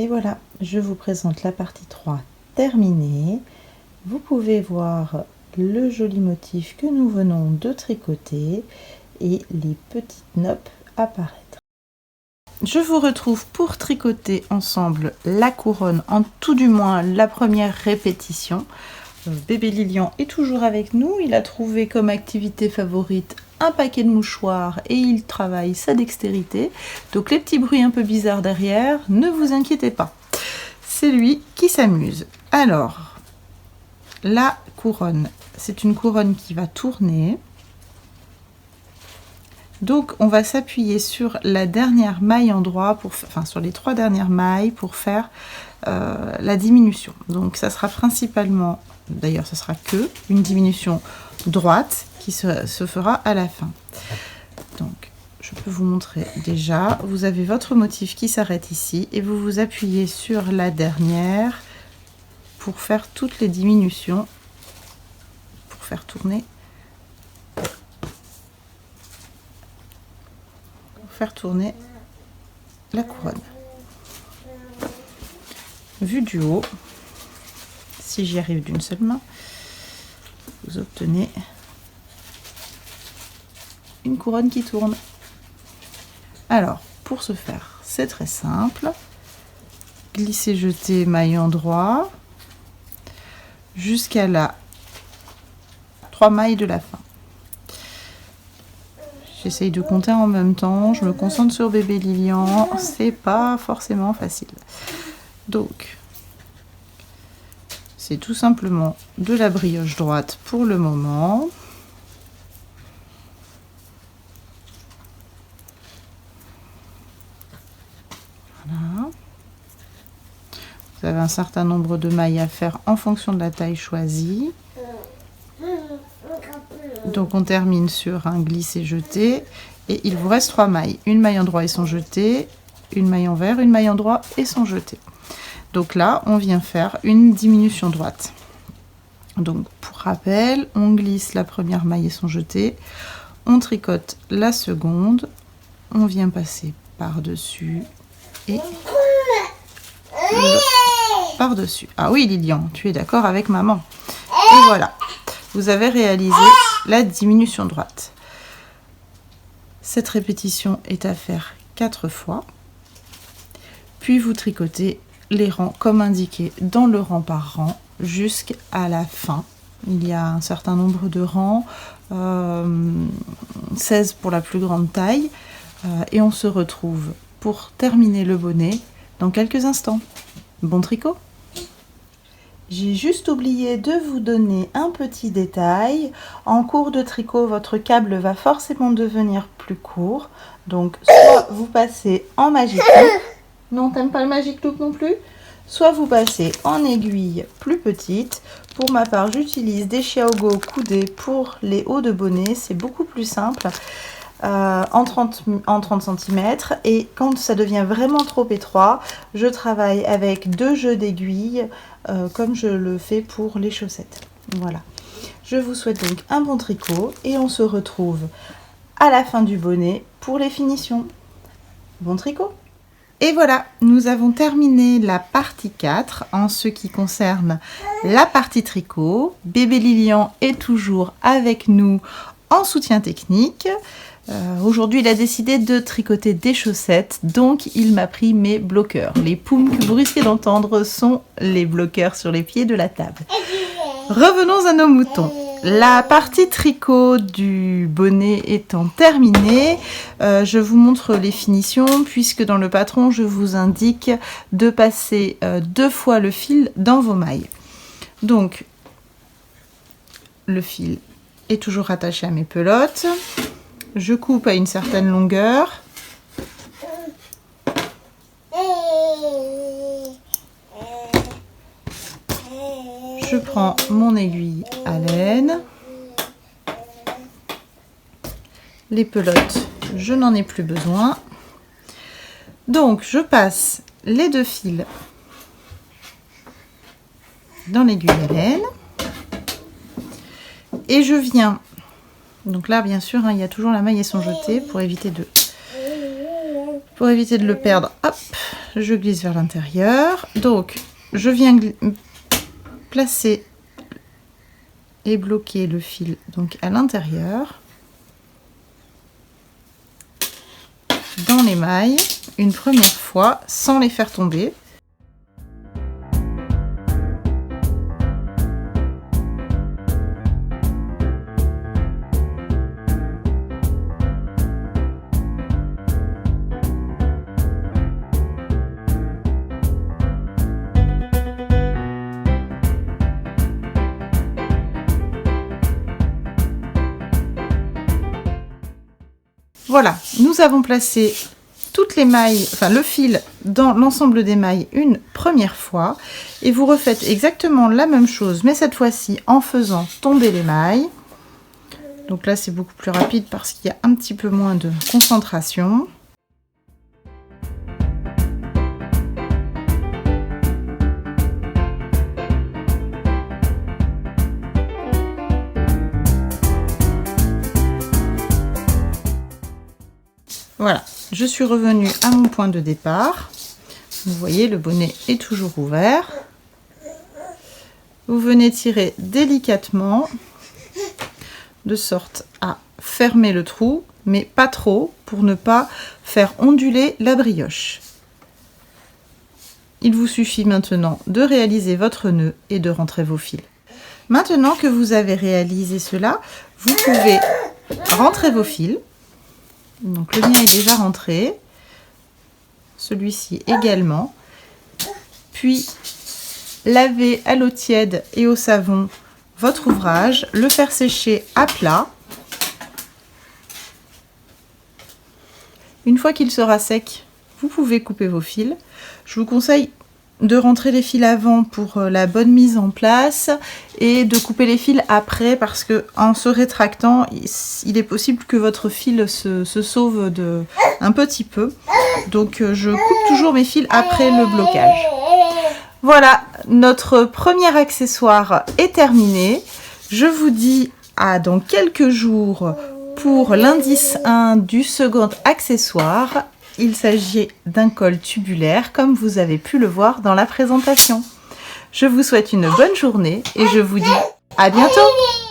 voilà, je vous présente la partie 3 terminée. Vous pouvez voir le joli motif que nous venons de tricoter et les petites noppes apparaître. Je vous retrouve pour tricoter ensemble la couronne, en tout du moins la première répétition. Bébé Lilian est toujours avec nous, il a trouvé comme activité favorite un paquet de mouchoirs et il travaille sa dextérité. Donc les petits bruits un peu bizarres derrière, ne vous inquiétez pas. C'est lui qui s'amuse. Alors, la couronne, c'est une couronne qui va tourner. Donc on va s'appuyer sur la dernière maille en droit, sur les 3 dernières mailles pour faire la diminution. Donc ça sera principalement, d'ailleurs ça sera que une diminution droite qui se fera à la fin. Donc je peux vous montrer déjà, vous avez votre motif qui s'arrête ici et vous vous appuyez sur la dernière pour faire toutes les diminutions, pour faire tourner la couronne. Vue du haut, si j'y arrive d'une seule main, vous obtenez une couronne qui tourne. Alors, pour ce faire, c'est très simple. Glisser, jeter, maille endroit jusqu'à la 3 mailles de la fin. J'essaye de compter en même temps, je me concentre sur bébé Lilian, c'est pas forcément facile. Donc, c'est tout simplement de la brioche droite pour le moment. Voilà. Vous avez un certain nombre de mailles à faire en fonction de la taille choisie. Donc on termine sur un glissé-jeté et il vous reste 3 mailles. Une maille en droit et son jeté, une maille envers, une maille en droit et son jeté. Donc là, on vient faire une diminution droite. Donc pour rappel, on glisse la première maille et son jeté, on tricote la seconde, on vient passer par-dessus et par-dessus. Ah oui Lilian, tu es d'accord avec maman. Et voilà, vous avez réalisé la diminution droite. Cette répétition est à faire 4 fois. Puis vous tricotez les rangs comme indiqué dans le rang par rang jusqu'à la fin. Il y a un certain nombre de rangs, 16 pour la plus grande taille. Et on se retrouve pour terminer le bonnet dans quelques instants. Bon tricot! J'ai juste oublié de vous donner un petit détail. En cours de tricot, votre câble va forcément devenir plus court. Donc, soit vous passez en Magic Loop. Non, t'aimes pas le Magic Loop non plus? Soit vous passez en aiguille plus petite. Pour ma part, j'utilise des Xiaogo coudés pour les hauts de bonnet. C'est beaucoup plus simple. En 30 cm, et quand ça devient vraiment trop étroit, je travaille avec 2 jeux d'aiguilles comme je le fais pour les chaussettes. Voilà, je vous souhaite donc un bon tricot et on se retrouve à la fin du bonnet pour les finitions. Bon tricot! Et voilà, nous avons terminé la partie 4 en ce qui concerne la partie tricot. Bébé Lilian est toujours avec nous en soutien technique. Aujourd'hui, il a décidé de tricoter des chaussettes, donc il m'a pris mes bloqueurs. Les poumes que vous risquez d'entendre sont les bloqueurs sur les pieds de la table. Revenons à nos moutons. La partie tricot du bonnet étant terminée, je vous montre les finitions puisque dans le patron, je vous indique de passer 2 fois le fil dans vos mailles. Donc, le fil est toujours attaché à mes pelotes. Je coupe à une certaine longueur. Je prends mon aiguille à laine. Les pelotes, je n'en ai plus besoin. Donc, je passe les 2 fils dans l'aiguille à laine. Et je viens... Donc là, bien sûr, il y a toujours la maille et son jeté pour éviter de le perdre. Hop, je glisse vers l'intérieur. Donc, je viens placer et bloquer le fil donc à l'intérieur, dans les mailles, une première fois, sans les faire tomber. Voilà, nous avons placé toutes les mailles, enfin le fil dans l'ensemble des mailles une première fois. Et vous refaites exactement la même chose, mais cette fois-ci en faisant tomber les mailles. Donc là, c'est beaucoup plus rapide parce qu'il y a un petit peu moins de concentration. Voilà, je suis revenue à mon point de départ. Vous voyez, le bonnet est toujours ouvert. Vous venez tirer délicatement, de sorte à fermer le trou, mais pas trop, pour ne pas faire onduler la brioche. Il vous suffit maintenant de réaliser votre nœud et de rentrer vos fils. Maintenant que vous avez réalisé cela, vous pouvez rentrer vos fils. Donc le mien est déjà rentré, celui-ci également, puis laver à l'eau tiède et au savon votre ouvrage, le faire sécher à plat. Une fois qu'il sera sec, vous pouvez couper vos fils. Je vous conseille de rentrer les fils avant pour la bonne mise en place et de couper les fils après parce que en se rétractant, il est possible que votre fil se sauve un petit peu. Donc je coupe toujours mes fils après le blocage. Voilà, notre premier accessoire est terminé. Je vous dis à dans quelques jours pour l'indice 1 du second accessoire. Il s'agit d'un col tubulaire, comme vous avez pu le voir dans la présentation. Je vous souhaite une bonne journée et je vous dis à bientôt!